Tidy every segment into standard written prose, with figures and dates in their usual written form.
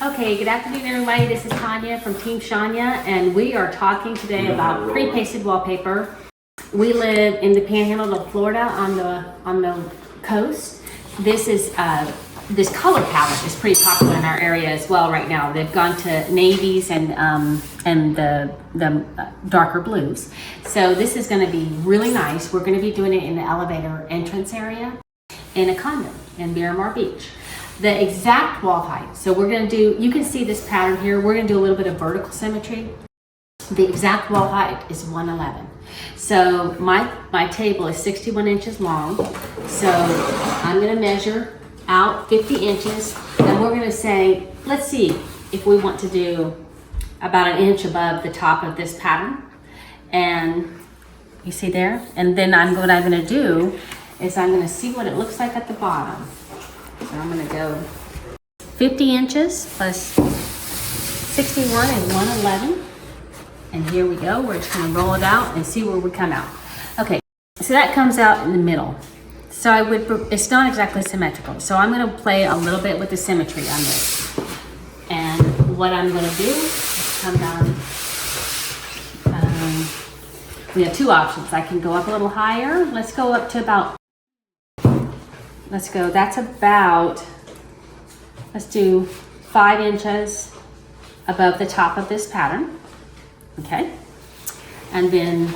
Okay, good afternoon everybody. This is Tanya from Team Shania, and we are talking today about pre-pasted wallpaper. We live in the Panhandle of Florida on the coast. This is this color palette is pretty popular in our area as well right now. They've gone to navies and the darker blues. So this is going to be really nice. We're going to be doing it in the elevator entrance area in a condo in Miramar Beach. The exact wall height. So we're going to do, you can see this pattern here. We're going to do a little bit of vertical symmetry. The exact wall height is 111. So my table is 61 inches long. So I'm going to measure out 50 inches, and we're going to say, let's see if we want to do about an inch above the top of this pattern. And you see there? And then what I'm going to do is I'm going to see what it looks like at the bottom. So I'm going to go 50 inches plus 61 is 111. And here we go. We're just going to roll it out and see where we come out. Okay, so that comes out in the middle. So it's not exactly symmetrical. So I'm going to play a little bit with the symmetry on this. And what I'm going to do is come down. We have two options. I can go up a little higher. Let's go up to about, let's do 5 inches above the top of this pattern. Okay. And then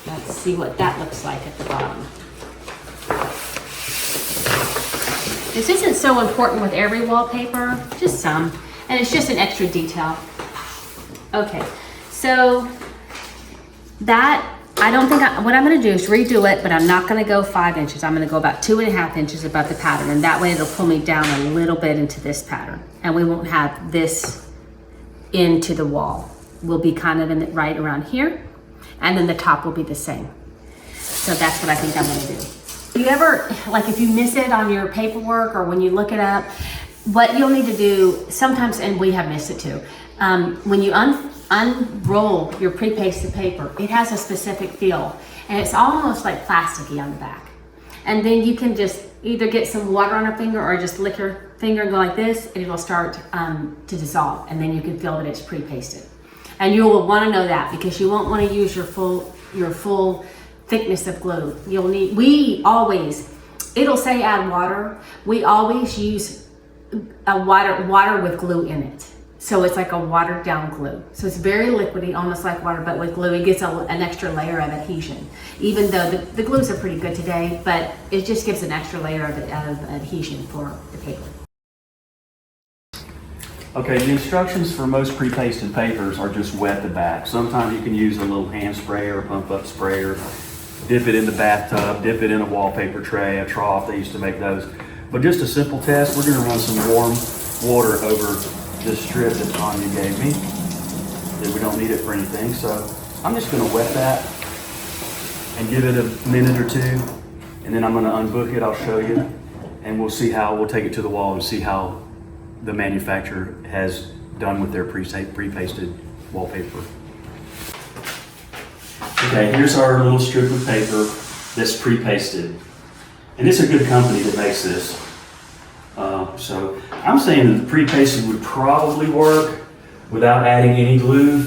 let's see what that looks like at the bottom. This isn't so important with every wallpaper, just some, and it's just an extra detail. Okay, so that, what I'm gonna do is redo it, but I'm not gonna go 5 inches. I'm gonna go about 2.5 inches above the pattern, and that way it'll pull me down a little bit into this pattern, and we won't have this into the wall. We'll be kind of right around here, and then the top will be the same. So that's what I think I'm gonna do. You ever, like if you miss it on your paperwork or when you look it up, what you'll need to do sometimes, and we have missed it too, when you unroll your pre-pasted paper, it has a specific feel, and it's almost like plasticky on the back. And then you can just either get some water on your finger or just lick your finger and go like this, and it'll start to dissolve, and then you can feel that it's pre-pasted. And you will want to know that because you won't want to use your full thickness of glue. It'll say add water. We always use a water with glue in it. So it's like a watered down glue. So it's very liquidy, almost like water, but with glue, it gets an extra layer of adhesion. Even though the glues are pretty good today, but it just gives an extra layer of adhesion for the paper. Okay, the instructions for most pre-pasted papers are just wet the back. Sometimes you can use a little hand sprayer or pump up sprayer, dip it in the bathtub, dip it in a wallpaper tray, a trough. They used to make those. But just a simple test, we're gonna run some warm water over this strip that Tanya gave me. We don't need it for anything, so I'm just gonna wet that and give it a minute or two, and then I'm gonna unbook it, I'll show you, and we'll take it to the wall and see how the manufacturer has done with their pre-pasted wallpaper. Okay, here's our little strip of paper that's pre-pasted. And it's a good company that makes this. So I'm saying that the pre-pasted would probably work without adding any glue.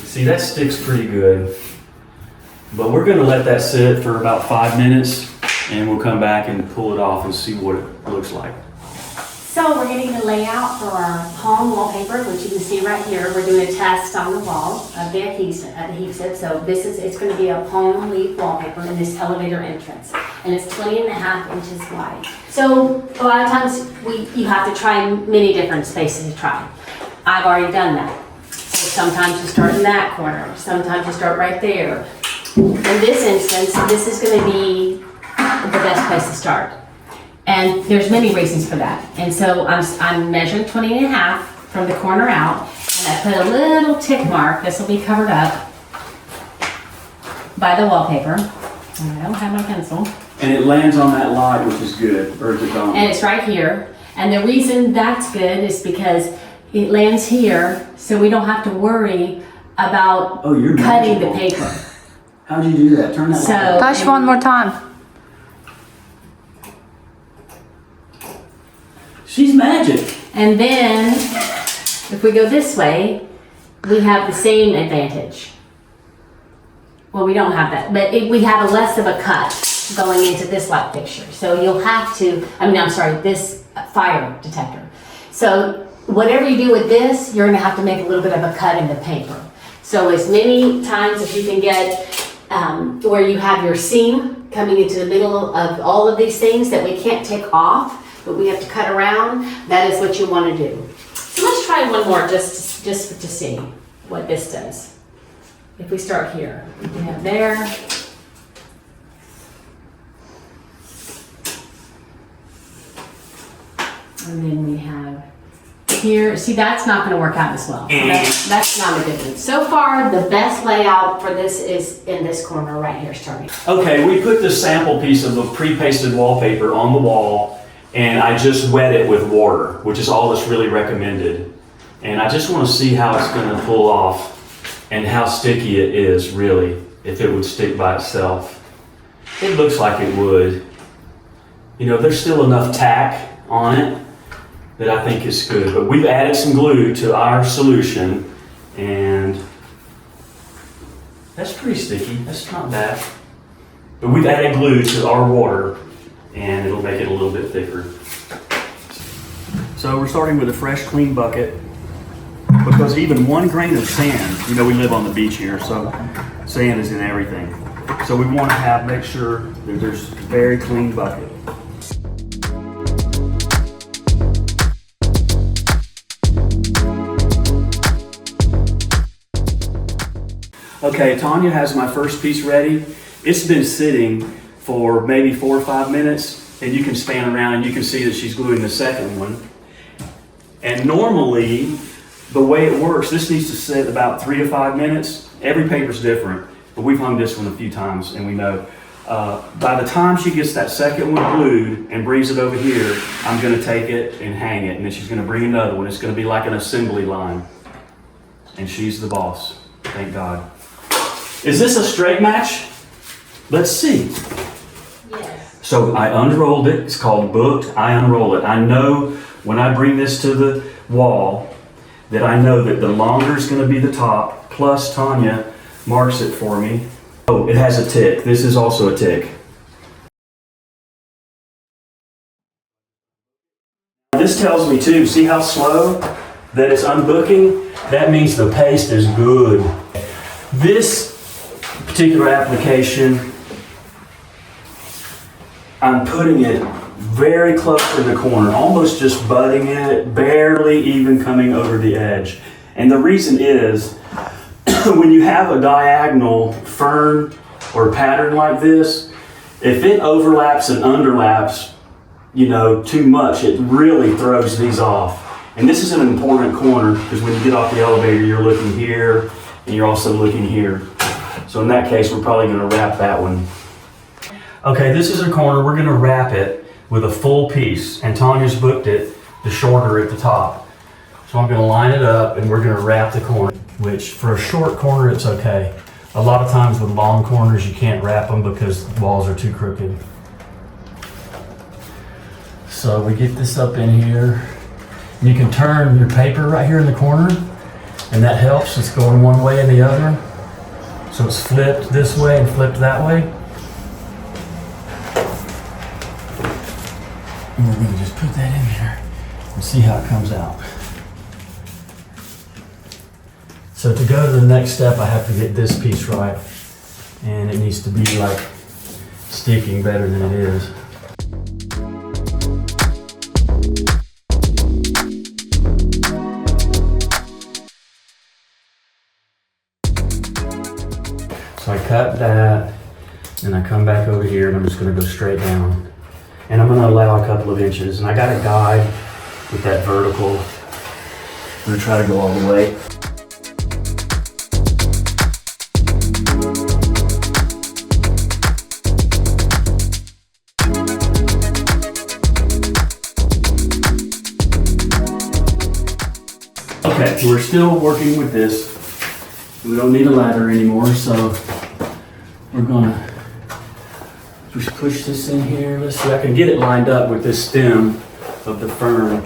See, that sticks pretty good. But we're gonna let that sit for about 5 minutes, and we'll come back and pull it off and see what it looks like. So we're getting the layout for our palm wallpaper, which you can see right here. We're doing a test on the wall of the adhesive. So it's going to be a palm leaf wallpaper in this elevator entrance. And it's 20.5 inches wide. So a lot of times you have to try many different spaces to try. I've already done that. So sometimes you start in that corner. Sometimes you start right there. In this instance, this is going to be the best place to start. And there's many reasons for that. And so I'm measuring 20.5 from the corner out, and I put a little tick mark. This will be covered up by the wallpaper. I don't have my pencil. And it lands on that light, which is good, or is it gone? And it's right here. And the reason that's good is because it lands here, so we don't have to worry about cutting the paper. How'd you do that? Turn that light on. Touch one more time. She's magic. And then, if we go this way, we have the same advantage. Well, we don't have that, but we have a less of a cut going into this light fixture. So you'll have to, this fire detector. So whatever you do with this, you're gonna have to make a little bit of a cut in the paper. So as many times as you can get where you have your seam coming into the middle of all of these things that we can't take off, but we have to cut around, that is what you wanna do. So let's try one more just to see what this does. If we start here, we have there. And then we have here. See, that's not gonna work out as well. So that's not a good one. So far, the best layout for this is in this corner right here starting. Okay, we put this sample piece of the pre-pasted wallpaper on the wall, and I just wet it with water, which is all that's really recommended. And I just want to see how it's going to pull off and how sticky it is really, if it would stick by itself. It looks like it would. You know, there's still enough tack on it that I think is good. But we've added some glue to our solution, and that's pretty sticky. That's not bad. But we've added glue to our water, and it'll make it a little bit thicker. So we're starting with a fresh, clean bucket, because even 1 grain of sand, you know, we live on the beach here, so sand is in everything. So we want to make sure that there's a very clean bucket. Okay, Tanya has my first piece ready. It's been sitting for maybe 4 or 5 minutes, and you can span around and you can see that she's gluing the second one. And normally, the way it works, this needs to sit about 3 to 5 minutes. Every paper's different, but we've hung this one a few times and we know. By the time she gets that second one glued and brings it over here, I'm gonna take it and hang it, and then she's gonna bring another one. It's gonna be like an assembly line. And she's the boss, thank God. Is this a straight match? Let's see. Yes. So I unrolled it, it's called booked, I unroll it. I know when I bring this to the wall that I know that the longer is gonna be the top, plus Tanya marks it for me. Oh, it has a tick. This is also a tick. This tells me too, see how slow that it's unbooking? That means the paste is good. This particular application, I'm putting it very close to the corner, almost just butting it, barely even coming over the edge. And the reason is, when you have a diagonal fern or pattern like this, if it overlaps and underlaps, you know, too much, it really throws these off. And this is an important corner because when you get off the elevator, you're looking here and you're also looking here. So in that case, we're probably going to wrap that one. Okay, this is a corner. We're going to wrap it with a full piece, and Tanya's booked it, the shorter at the top. So I'm going to line it up and we're going to wrap the corner, which for a short corner, it's okay. A lot of times with long corners, you can't wrap them because the walls are too crooked. So we get this up in here. You can turn your paper right here in the corner, and that helps. It's going one way and the other. So it's flipped this way and flipped that way. And we're going to just put that in there and see how it comes out. So to go to the next step, I have to get this piece right. And it needs to be like sticking better than it is. So I cut that, and I come back over here, and I'm just going to go straight down. And I'm going to allow a couple of inches. And I got a guide with that vertical. I'm going to try to go all the way. Okay, we're still working with this. We don't need a ladder anymore, so we're gonna just push this in here. Let's see, I can get it lined up with this stem of the fern.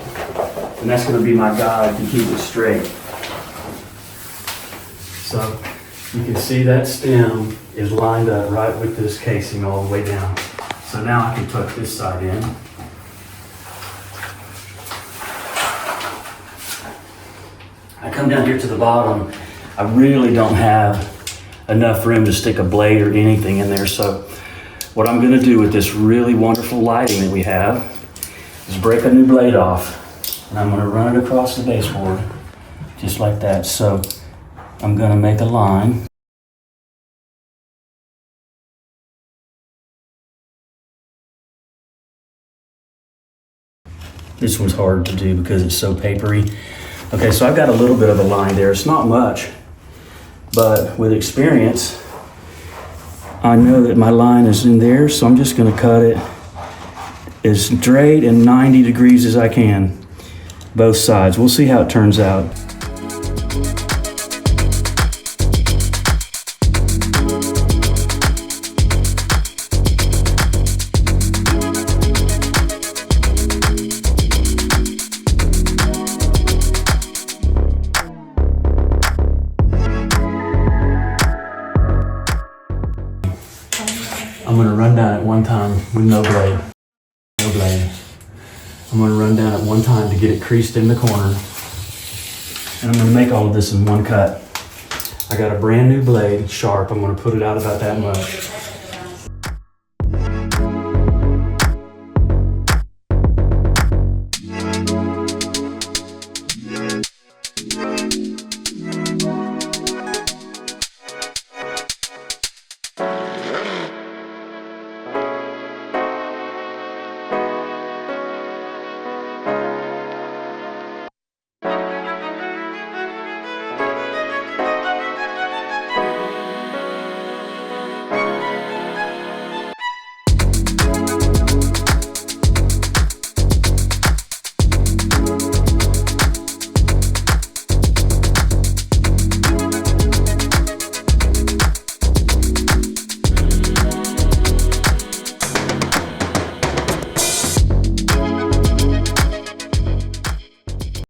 And that's gonna be my guide to keep it straight. So you can see that stem is lined up right with this casing all the way down. So now I can tuck this side in. I come down here to the bottom. I really don't have enough room to stick a blade or anything in there. So what I'm gonna do with this really wonderful lighting that we have is break a new blade off. And I'm gonna run it across the baseboard, just like that. So I'm gonna make a line. This one's hard to do because it's so papery. Okay, so I've got a little bit of a line there. It's not much, but with experience, I know that my line is in there, so I'm just gonna cut it as straight and 90 degrees as I can, both sides. We'll see how it turns out. I'm gonna run down at one time with no blade. No blade. I'm gonna run down at one time to get it creased in the corner. And I'm gonna make all of this in one cut. I got a brand new blade, sharp. I'm gonna put it out about that much.